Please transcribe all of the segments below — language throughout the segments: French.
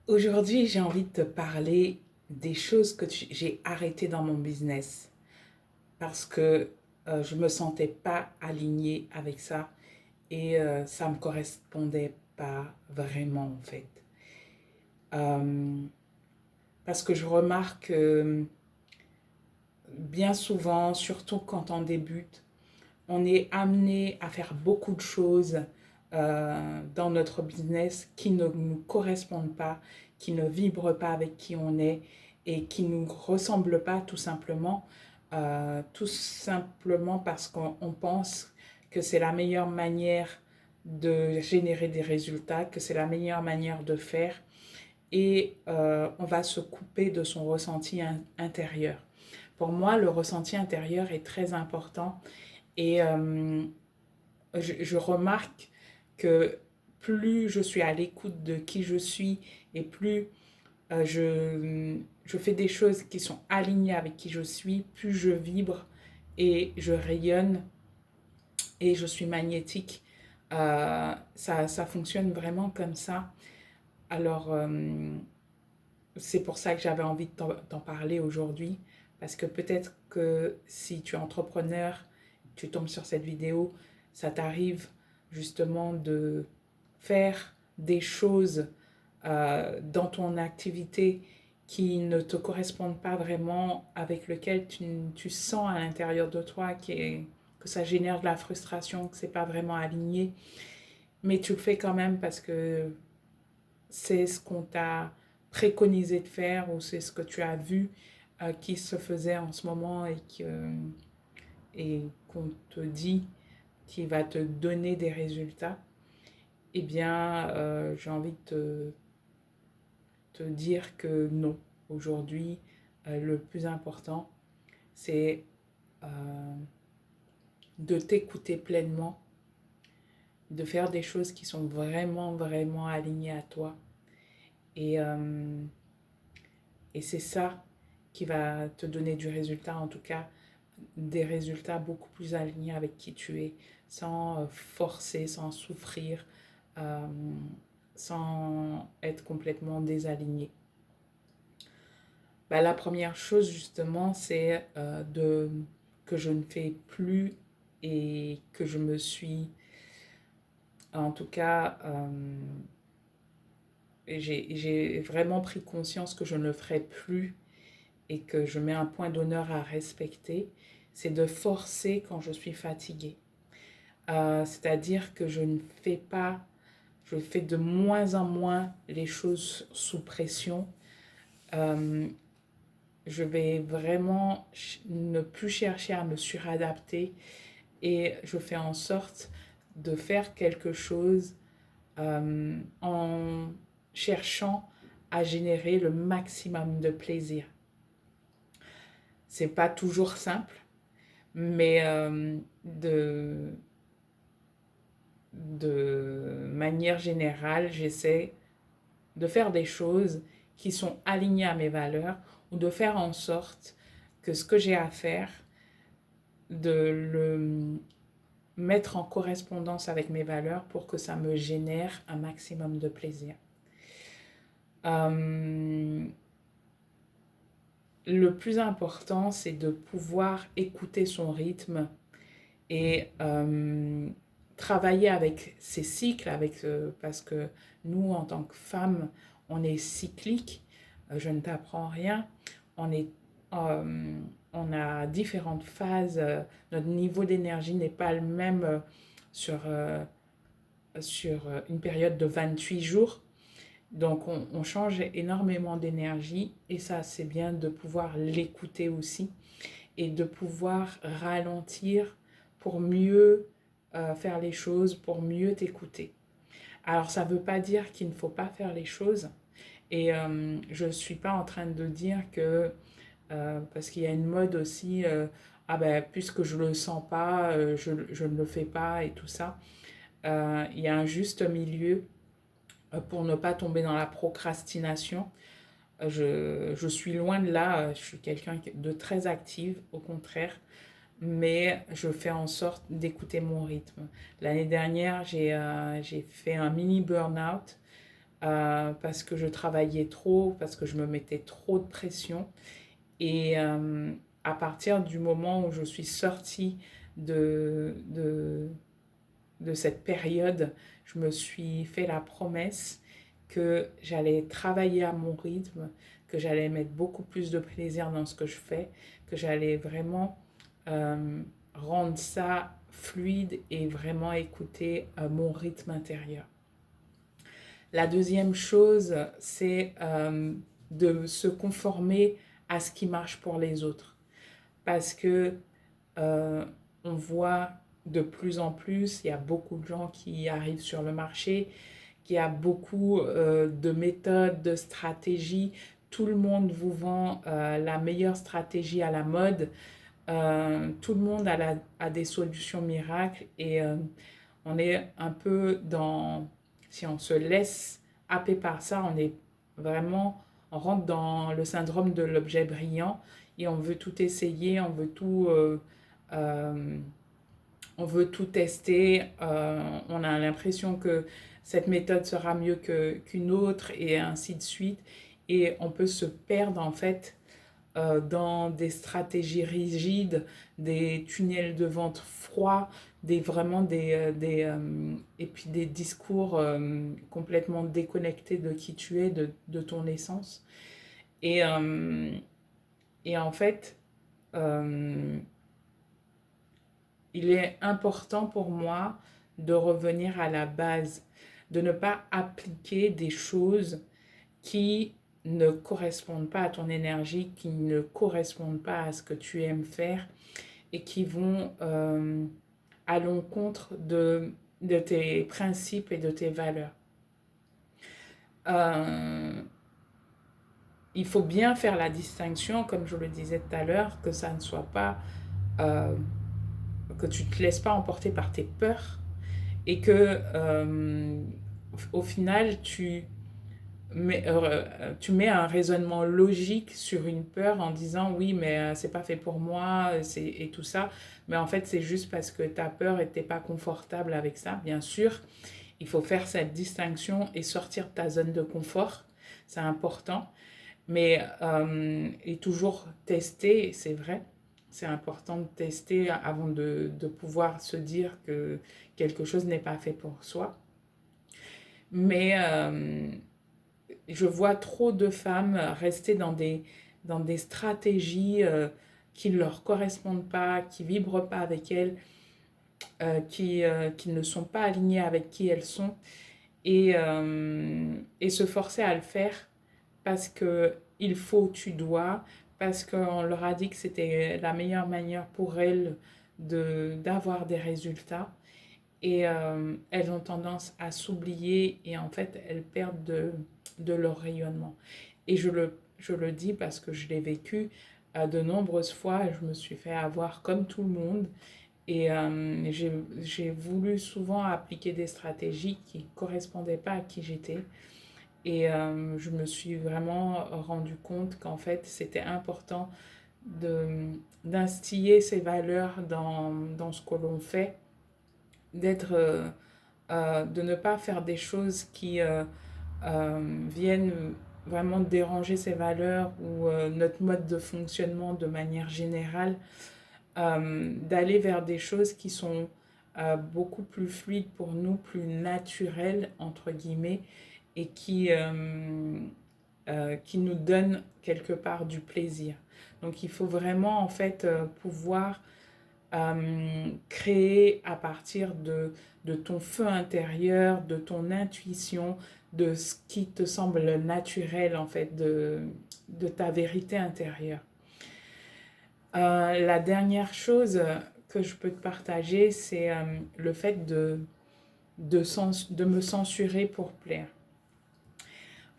Aujourd'hui, j'ai envie de te parler des choses que j'ai arrêtées dans mon business parce que je me sentais pas alignée avec ça et ça me correspondait pas vraiment en fait. Euh, Parce que je remarque bien souvent, surtout quand on débute, on est amené à faire beaucoup de choses dans notre business qui ne nous correspondent pas, qui ne vibrent pas avec qui on est et qui ne nous ressemblent pas tout simplement parce qu'on pense que c'est la meilleure manière de générer des résultats, que c'est la meilleure manière de faire et on va se couper de son ressenti intérieur. Pour moi, le ressenti intérieur est très important et je remarque que plus je suis à l'écoute de qui je suis et plus je fais des choses qui sont alignées avec qui je suis, plus je vibre et je rayonne et je suis magnétique. Ça fonctionne vraiment comme ça. Alors, c'est pour ça que j'avais envie de t'en parler aujourd'hui, parce que peut-être que si tu es entrepreneur, tu tombes sur cette vidéo, ça t'arrive justement de faire des choses dans ton activité qui ne te correspondent pas vraiment, avec lequel tu sens à l'intérieur de toi que ça génère de la frustration, que c'est pas vraiment aligné, mais tu le fais quand même parce que c'est ce qu'on t'a préconisé de faire ou c'est ce que tu as vu qui se faisait en ce moment et qu'on te dit qui va te donner des résultats, eh bien, j'ai envie de te dire que non. Aujourd'hui, le plus important, c'est euh, de t'écouter pleinement, de faire des choses qui sont vraiment, vraiment alignées à toi. Et, euh, et c'est ça qui va te donner du résultat, en tout cas des résultats beaucoup plus alignés avec qui tu es, sans forcer, sans souffrir, euh, sans être complètement désaligné. Bah, la première chose justement, c'est que je ne fais plus et que je me suis, en tout cas, j'ai vraiment pris conscience que je ne le ferai plus et que je mets un point d'honneur à respecter, c'est de forcer quand je suis fatiguée. C'est-à-dire que je fais de moins en moins les choses sous pression. Euh, je vais vraiment ne plus chercher à me suradapter et je fais en sorte de faire quelque chose en cherchant à générer le maximum de plaisir. C'est pas toujours simple, mais de manière générale, j'essaie de faire des choses qui sont alignées à mes valeurs ou de faire en sorte que ce que j'ai à faire, de le mettre en correspondance avec mes valeurs pour que ça me génère un maximum de plaisir. Euh, le plus important, c'est de pouvoir écouter son rythme et travailler avec ses cycles, parce que nous, en tant que femmes, on est cyclique. Je ne t'apprends rien. On est, euh, on a différentes phases. Notre niveau d'énergie n'est pas le même sur, euh, sur une période de 28 jours. Donc, on change énormément d'énergie et ça, c'est bien de pouvoir l'écouter aussi et de pouvoir ralentir pour mieux faire les choses, pour mieux t'écouter. Alors, ça ne veut pas dire qu'il ne faut pas faire les choses. Et je ne suis pas en train de dire que, parce qu'il y a une mode aussi, ah ben, puisque je ne le sens pas, je ne le fais pas et tout ça. Il y a un juste milieu pour ne pas tomber dans la procrastination. Je suis loin de là, je suis quelqu'un de très active, au contraire, mais je fais en sorte d'écouter mon rythme. L'année dernière, j'ai fait un mini burn-out parce que je travaillais trop, parce que je me mettais trop de pression. Et à partir du moment où je suis sortie de, de, de cette période, je me suis fait la promesse que j'allais travailler à mon rythme, que j'allais mettre beaucoup plus de plaisir dans ce que je fais, que j'allais vraiment rendre ça fluide et vraiment écouter mon rythme intérieur. La deuxième chose, c'est de se conformer à ce qui marche pour les autres. Parce que euh, on voit de plus en plus, il y a beaucoup de gens qui arrivent sur le marché, qu'il y a beaucoup de méthodes, de stratégies. Tout le monde vous vend la meilleure stratégie à la mode. Tout le monde a des solutions miracles et on est un peu dans, si on se laisse happer par ça, on est vraiment, on rentre dans le syndrome de l'objet brillant et on veut tout essayer, euh, on veut tout tester, on a l'impression que cette méthode sera mieux qu'une autre et ainsi de suite. Et on peut se perdre en fait dans des stratégies rigides, des tunnels de vente froids, vraiment et puis des discours complètement déconnectés de qui tu es, de ton essence. Et, euh, et en fait, euh, il est important pour moi de revenir à la base, de ne pas appliquer des choses qui ne correspondent pas à ton énergie, qui ne correspondent pas à ce que tu aimes faire et qui vont à l'encontre de tes principes et de tes valeurs. Euh, il faut bien faire la distinction, comme je le disais tout à l'heure, que ça ne soit pas, euh, que tu ne te laisses pas emporter par tes peurs et que au final tu mets un raisonnement logique sur une peur en disant oui mais c'est pas fait pour moi et tout ça, mais en fait c'est juste parce que ta peur et t'es pas confortable avec ça. Bien sûr il faut faire cette distinction et sortir de ta zone de confort, c'est important, mais et toujours tester, c'est vrai, c'est important de tester avant de pouvoir se dire que quelque chose n'est pas fait pour soi. Mais je vois trop de femmes rester dans des stratégies qui ne leur correspondent pas, qui ne vibrent pas avec elles, qui ne sont pas alignées avec qui elles sont, et se forcer à le faire parce que il faut, tu dois, parce qu'on leur a dit que c'était la meilleure manière pour elles d'avoir des résultats. Et elles ont tendance à s'oublier et en fait elles perdent de leur rayonnement. Et je le dis parce que je l'ai vécu de nombreuses fois, je me suis fait avoir comme tout le monde et j'ai voulu souvent appliquer des stratégies qui ne correspondaient pas à qui j'étais. Et je me suis vraiment rendu compte qu'en fait c'était important d'instiller ces valeurs dans ce que l'on fait, d'être de ne pas faire des choses qui viennent vraiment déranger ces valeurs ou notre mode de fonctionnement de manière générale, d'aller vers des choses qui sont beaucoup plus fluides pour nous, plus naturelles, entre guillemets, et qui nous donnent quelque part du plaisir. Donc il faut vraiment en fait pouvoir créer à partir de ton feu intérieur, de ton intuition, de ce qui te semble naturel en fait, de ta vérité intérieure. La dernière chose que je peux te partager, c'est le fait de me censurer pour plaire.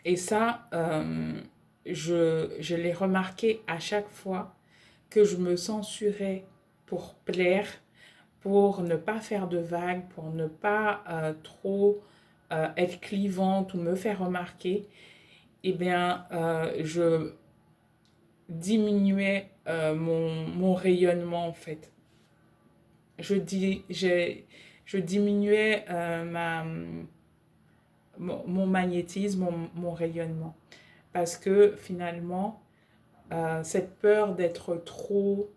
Et ça, je l'ai remarqué à chaque fois que je me censurais pour plaire, pour ne pas faire de vagues, pour ne pas trop être clivante ou me faire remarquer, eh bien, je diminuais mon rayonnement en fait. Je, dis, je diminuais mon magnétisme, mon rayonnement. Parce que finalement, cette peur d'être trop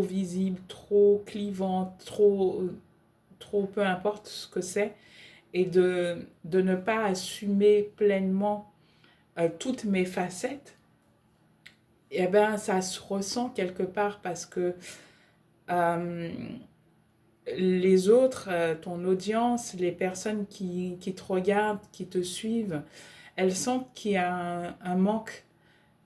visible, trop clivante, trop peu importe ce que c'est, et de ne pas assumer pleinement toutes mes facettes, eh ben, ça se ressent quelque part parce que euh, les autres, ton audience, les personnes qui te regardent, qui te suivent, elles sentent qu'il y a un manque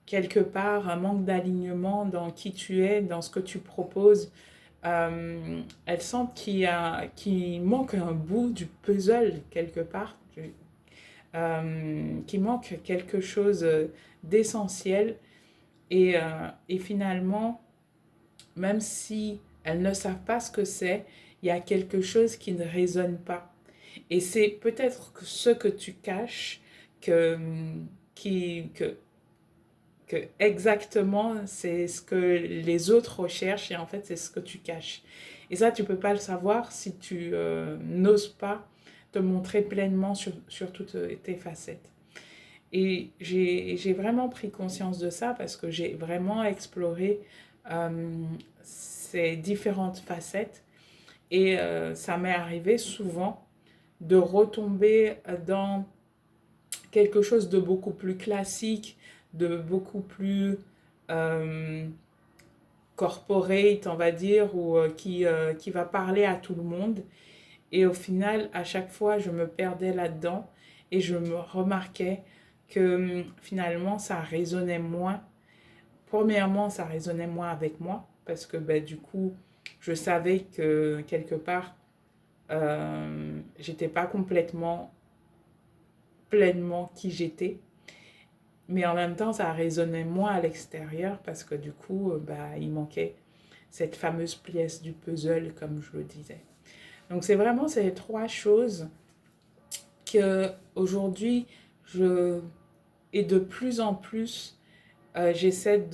quelque part, un manque d'alignement dans qui tu es, dans ce que tu proposes. Elles sentent qu'il manque un bout du puzzle quelque part, qu'il manque quelque chose d'essentiel. Et finalement, même si elles ne savent pas ce que c'est, il y a quelque chose qui ne résonne pas. Et c'est peut-être ce que tu caches que, qui, que exactement c'est ce que les autres recherchent et en fait c'est ce que tu caches. Et ça, tu peux pas le savoir si tu n'oses pas te montrer pleinement sur toutes tes facettes. Et j'ai vraiment pris conscience de ça parce que j'ai vraiment exploré ces différentes facettes et ça m'est arrivé souvent de retomber dans quelque chose de beaucoup plus classique, de beaucoup plus euh, corporate, on va dire, ou qui va parler à tout le monde. Et au final, à chaque fois, je me perdais là-dedans et je me remarquais que finalement, ça résonnait moins. Premièrement, ça résonnait moins avec moi parce que ben, du coup, je savais que quelque part, j'étais pas complètement pleinement qui j'étais. Mais en même temps, ça résonnait moins à l'extérieur parce que du coup, bah, il manquait cette fameuse pièce du puzzle, comme je le disais. Donc, c'est vraiment ces trois choses que aujourd'hui, je et de plus en plus, j'essaie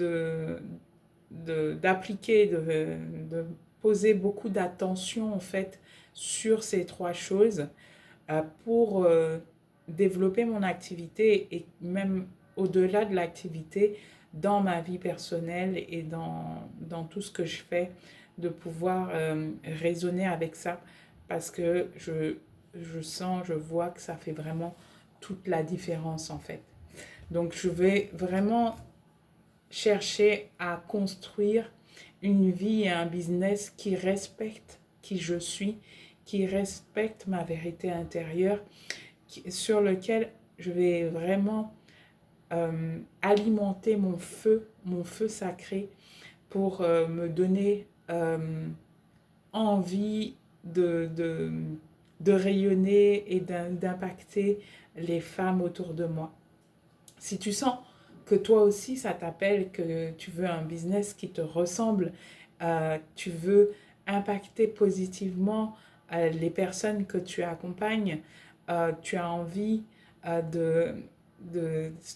d'appliquer, de poser beaucoup d'attention en fait sur ces trois choses pour développer mon activité et même au-delà de l'activité dans ma vie personnelle et dans tout ce que je fais, de pouvoir raisonner avec ça parce que je sens, je vois que ça fait vraiment toute la différence en fait. Donc je vais vraiment chercher à construire une vie et un business qui respecte qui je suis, qui respecte ma vérité intérieure, sur lequel je vais vraiment alimenter mon feu sacré pour me donner envie de rayonner et d'impacter les femmes autour de moi. Si tu sens que toi aussi ça t'appelle, que tu veux un business qui te ressemble, tu veux impacter positivement les personnes que tu accompagnes, tu as envie de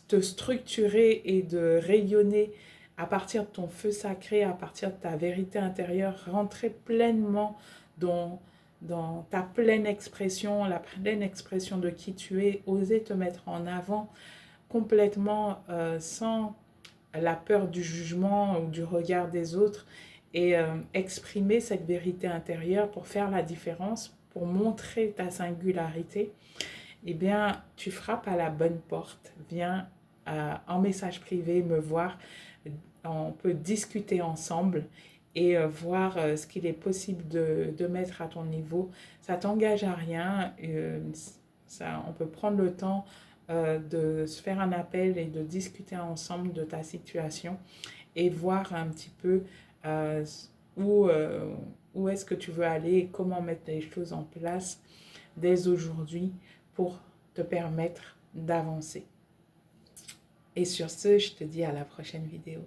te structurer et de rayonner à partir de ton feu sacré, à partir de ta vérité intérieure, rentrer pleinement dans, dans ta pleine expression, la pleine expression de qui tu es, oser te mettre en avant complètement sans la peur du jugement ou du regard des autres et exprimer cette vérité intérieure pour faire la différence, pour montrer ta singularité, eh bien, tu frappes à la bonne porte. Viens en message privé me voir. On peut discuter ensemble et voir ce qu'il est possible de mettre à ton niveau. Ça t'engage à rien. Ça, on peut prendre le temps de se faire un appel et de discuter ensemble de ta situation et voir un petit peu euh, où, euh, où est-ce que tu veux aller et comment mettre les choses en place dès aujourd'hui pour te permettre d'avancer. Et sur ce, je te dis à la prochaine vidéo.